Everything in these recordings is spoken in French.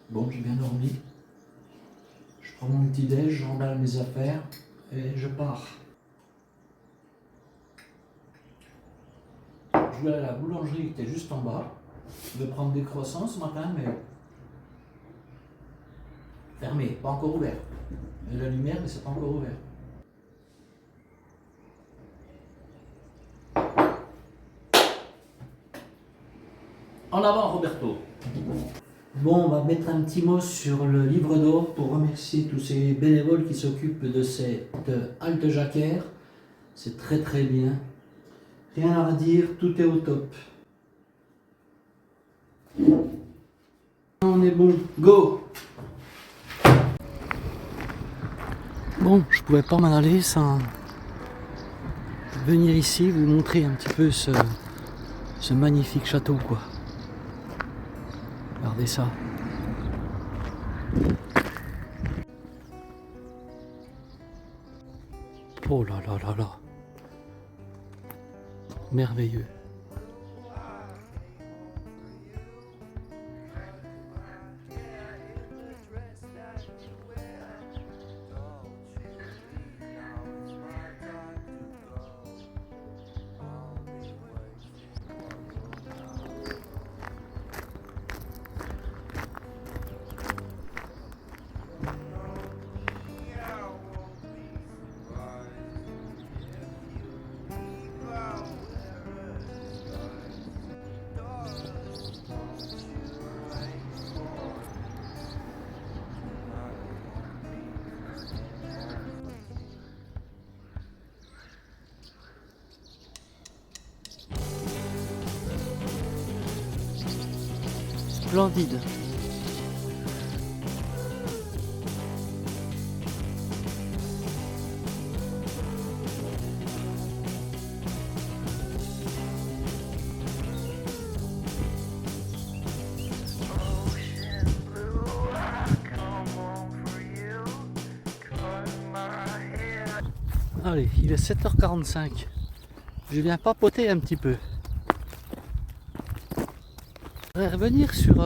Bon, j'ai bien dormi. Je prends mon petit déj, j'emballe mes affaires et je pars. Je voulais aller à la boulangerie qui était juste en bas. Je vais prendre des croissants ce matin, mais fermé, pas encore ouvert. Il y a la lumière, mais c'est pas encore ouvert. En avant, Roberto. Bon, on va mettre un petit mot sur le livre d'or pour remercier tous ces bénévoles qui s'occupent de cette halte jacquère. C'est très très bien. Rien à redire, tout est au top. On est bon, go! Bon, je pouvais pas m'en aller sans venir ici vous montrer un petit peu ce magnifique château, quoi. Regardez ça. Oh là là là là. Merveilleux. Splendide. Allez, il est 7h45. Je viens papoter un petit peu. Je voudrais revenir sur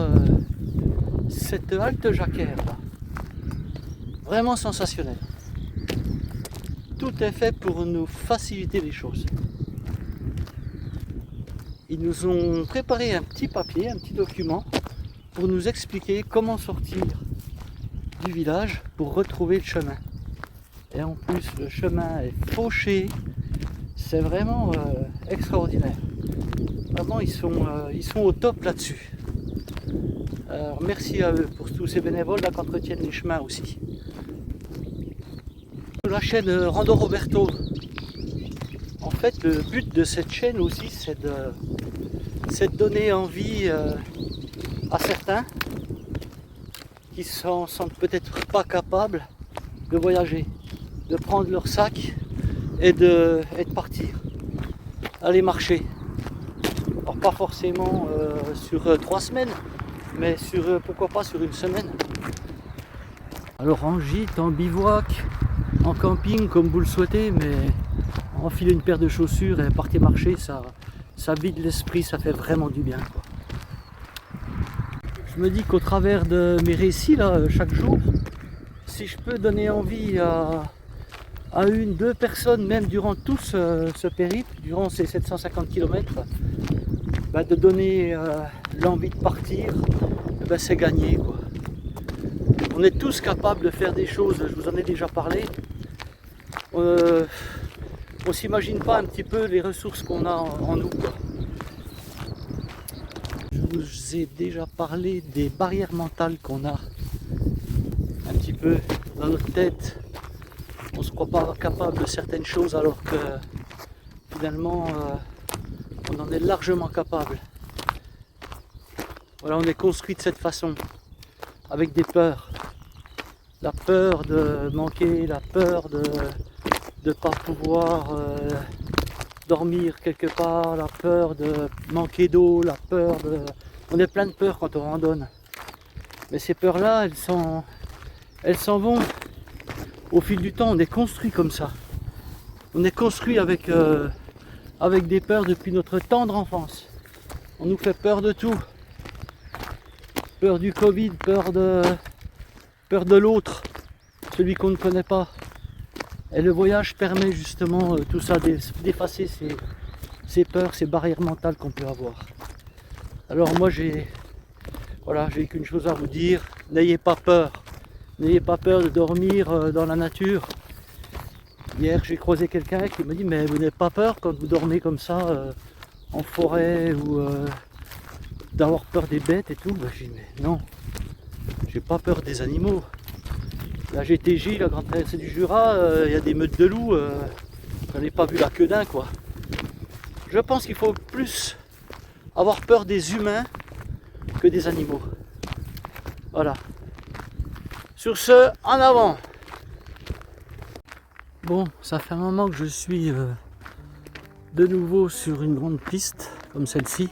cette halte jacquère là. Vraiment sensationnelle. Tout est fait pour nous faciliter les choses. Ils nous ont préparé un petit papier, un petit document pour nous expliquer comment sortir du village pour retrouver le chemin. Et en plus le chemin est fauché. C'est vraiment extraordinaire. Vraiment ils sont au top là-dessus. Alors merci à eux pour tous ces bénévoles là qui entretiennent les chemins aussi. La chaîne Rando Roberto. En fait le but de cette chaîne aussi c'est de donner envie à certains qui s'en sentent peut-être pas capables de voyager, de prendre leur sac et de partir, aller marcher. Alors pas forcément sur 3 semaines, mais sur pourquoi pas sur une semaine. Alors en gîte, en bivouac, en camping comme vous le souhaitez, mais enfiler une paire de chaussures et partir marcher, ça vide l'esprit, ça fait vraiment du bien, quoi. Je me dis qu'au travers de mes récits là, chaque jour, si je peux donner envie à une, deux personnes, même durant tout ce périple, durant ces 750 km, de donner l'envie de partir, c'est gagné, quoi. On est tous capables de faire des choses, je vous en ai déjà parlé. On s'imagine pas un petit peu les ressources qu'on a en nous, quoi. Je vous ai déjà parlé des barrières mentales qu'on a un petit peu dans notre tête. On ne se croit pas capable de certaines choses alors que finalement on en est largement capable. Voilà, on est construit de cette façon, avec des peurs. La peur de manquer, la peur de ne pas pouvoir dormir quelque part, la peur de manquer d'eau, la peur de... On est plein de peurs quand on randonne. Mais ces peurs-là, elles s'en vont. Au fil du temps, on est construit comme ça. On est construit avec des peurs depuis notre tendre enfance. On nous fait peur de tout. Peur du Covid, peur de l'autre, celui qu'on ne connaît pas. Et le voyage permet justement tout ça, d'effacer ces peurs, ces barrières mentales qu'on peut avoir. Alors moi j'ai qu'une chose à vous dire, n'ayez pas peur. N'ayez pas peur de dormir dans la nature. Hier j'ai croisé quelqu'un qui me dit mais vous n'avez pas peur quand vous dormez comme ça en forêt ou d'avoir peur des bêtes et tout. Ben, j'ai dit mais non, j'ai pas peur des animaux. La GTJ, la Grande Traversée du Jura, il y a des meutes de loups, j'en ai pas vu la queue d'un quoi. Je pense qu'il faut plus avoir peur des humains que des animaux. Voilà. Sur ce, en avant. Bon, ça fait un moment que je suis de nouveau sur une grande piste comme celle-ci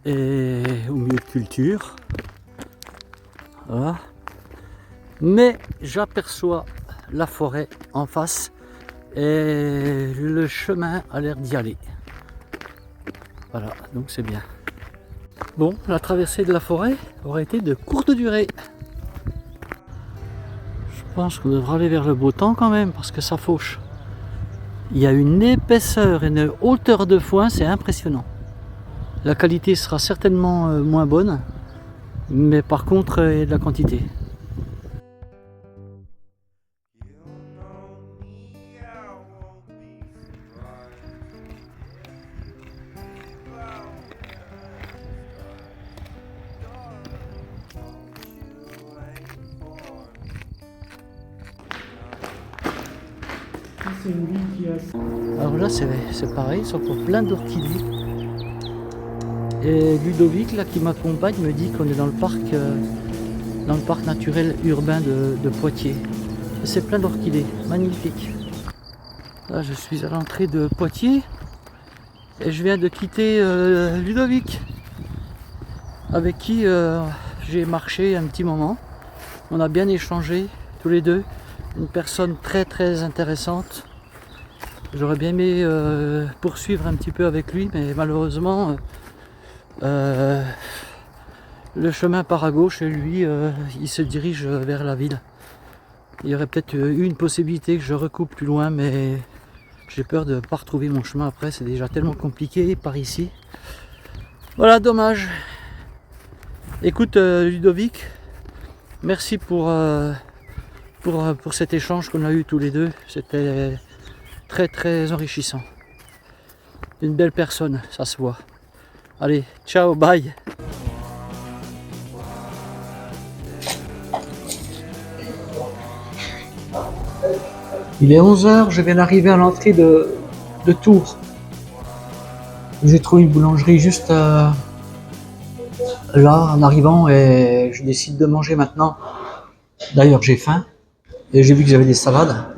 et au milieu de culture. Voilà. Mais j'aperçois la forêt en face et le chemin a l'air d'y aller. Voilà, donc c'est bien. Bon, la traversée de la forêt aurait été de courte durée. Je pense qu'on devra aller vers le beau temps quand même parce que ça fauche. Il y a une épaisseur et une hauteur de foin, c'est impressionnant. La qualité sera certainement moins bonne, mais par contre il y a de la quantité. Alors là c'est pareil, sauf pour plein d'orchidées. Et Ludovic là qui m'accompagne me dit qu'on est dans le parc naturel urbain de Poitiers. C'est plein d'orchidées, magnifique. Là je suis à l'entrée de Poitiers et je viens de quitter Ludovic avec qui j'ai marché un petit moment. On a bien échangé tous les deux. Une personne très très intéressante. J'aurais bien aimé poursuivre un petit peu avec lui, mais malheureusement le chemin part à gauche et lui il se dirige vers la ville. Il y aurait peut-être eu une possibilité que je recoupe plus loin, mais j'ai peur de ne pas retrouver mon chemin après, c'est déjà tellement compliqué par ici. Voilà, dommage. Écoute Ludovic, merci pour cet échange qu'on a eu tous les deux, c'était très très enrichissant. Une belle personne, ça se voit. Allez, ciao, bye. Il est 11 h, je viens d'arriver à l'entrée de Tours. J'ai trouvé une boulangerie juste là en arrivant et je décide de manger maintenant. D'ailleurs j'ai faim et j'ai vu qu'ils avaient des salades.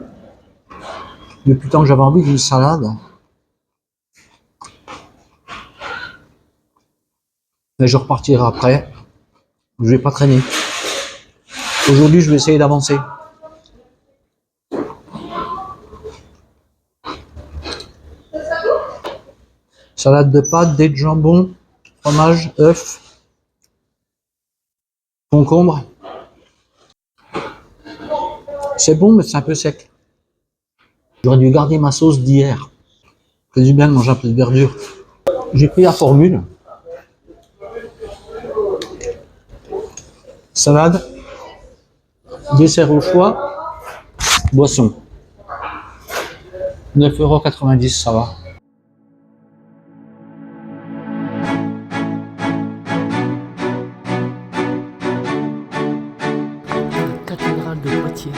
Depuis le temps que j'avais envie d'une salade. Mais je repartirai après. Je vais pas traîner. Aujourd'hui je vais essayer d'avancer. Salade de pâtes, dés de jambon, fromage, œufs, concombre. C'est bon mais c'est un peu sec. J'aurais dû garder ma sauce d'hier. C'est du bien de manger un peu de verdure. J'ai pris la formule. Salade, dessert au choix, boisson. 9,90 €, ça va. La cathédrale de Poitiers.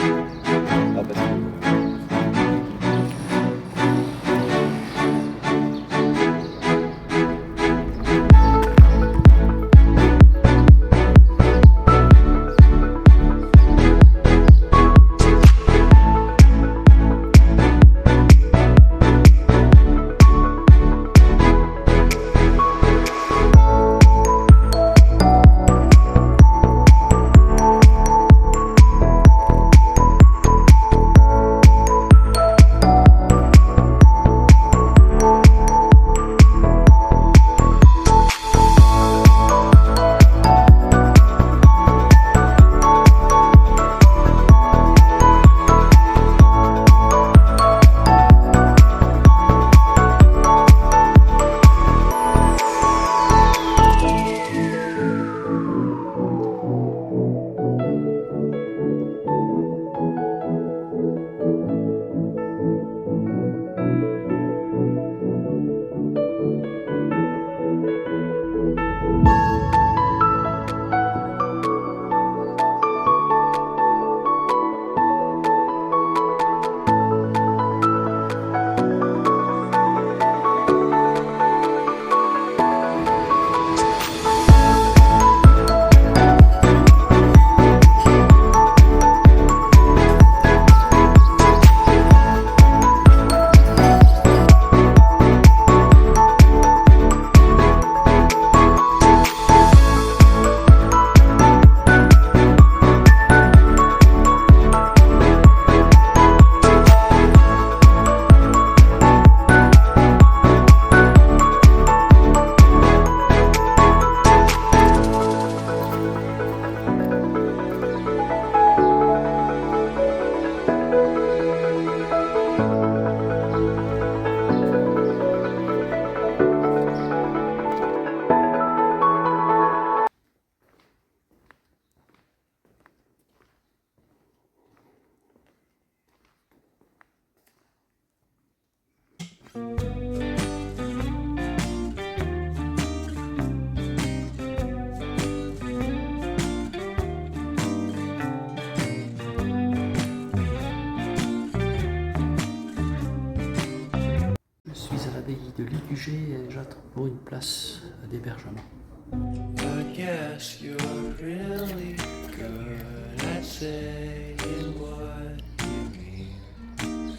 bouger et j'attends pour une place d'hébergement. I guess you're really good at saying what you mean.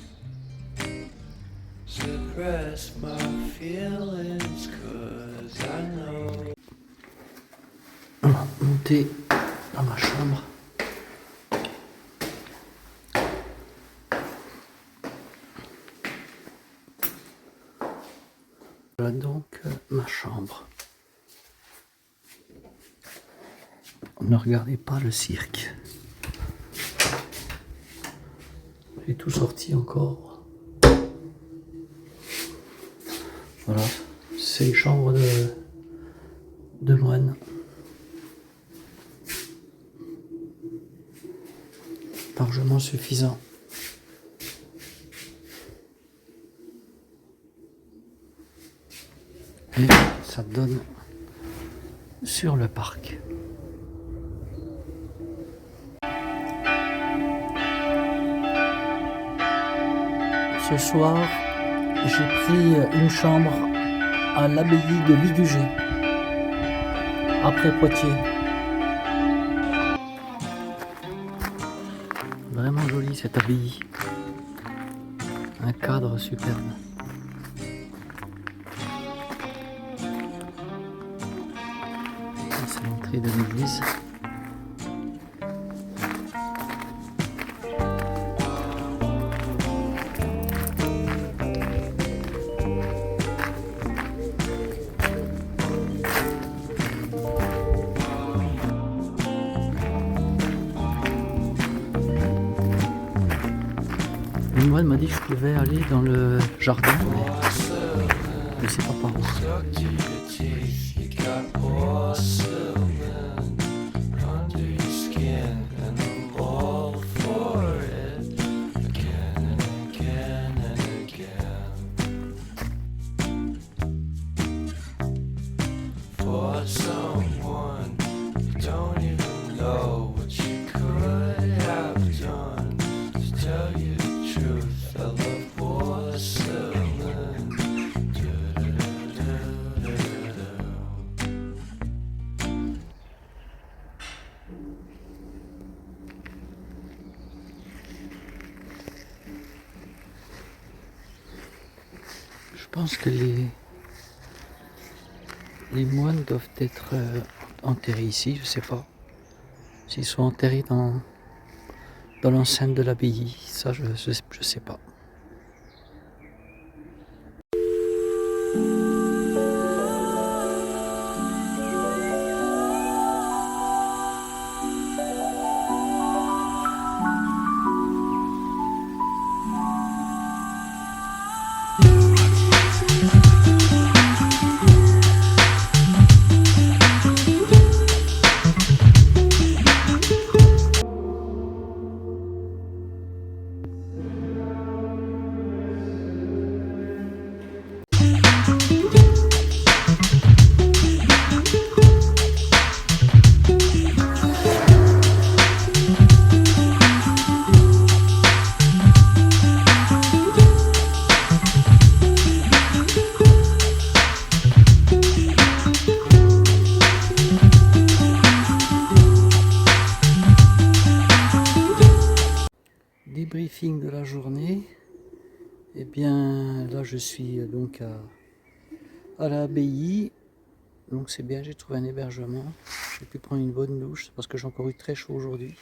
Suppress my feelings 'cause I know. On va monter dans ma chambre. Voilà donc ma chambre. Ne regardez pas le cirque. J'ai tout sorti encore. Voilà, c'est une chambre de moine. Largement suffisant. Et ça donne sur le parc. Ce soir, j'ai pris une chambre à l'abbaye de Ligugé, après Poitiers. Vraiment jolie cette abbaye. Un cadre superbe. C'est l'entrée de l'église. Le moine m'a dit que je pouvais aller dans le jardin, mais je ne sais pas par où. Je pense que les moines doivent être enterrés ici, je ne sais pas. S'ils sont enterrés dans l'enceinte de l'abbaye, ça je sais pas. Débriefing de la journée. Et bien là je suis donc à l'abbaye. Donc c'est bien, j'ai trouvé un hébergement. J'ai pu prendre une bonne douche parce que j'ai encore eu très chaud aujourd'hui.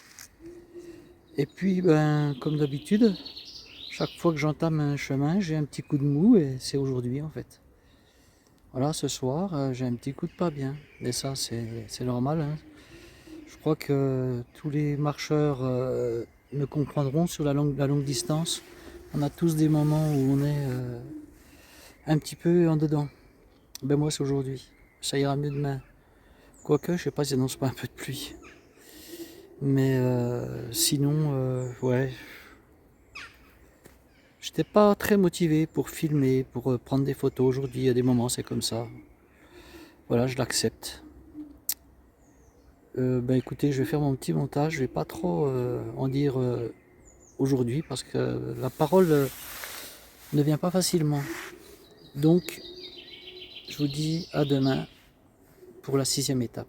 Et puis ben comme d'habitude, chaque fois que j'entame un chemin, j'ai un petit coup de mou et c'est aujourd'hui en fait. Voilà, ce soir j'ai un petit coup de pas bien. Mais ça c'est normal, hein. Je crois que tous les marcheurs me comprendront sur la longue distance. On a tous des moments où on est un petit peu en dedans. Ben moi c'est aujourd'hui. Ça ira mieux demain. Quoique, je sais pas si annonce pas un peu de pluie. Mais sinon, ouais. J'étais pas très motivé pour filmer, pour prendre des photos aujourd'hui. Il y a des moments, c'est comme ça. Voilà, je l'accepte. Ben écoutez, je vais faire mon petit montage. Je vais pas trop en dire aujourd'hui parce que la parole ne vient pas facilement. Donc, Je vous dis à demain pour la 6e étape.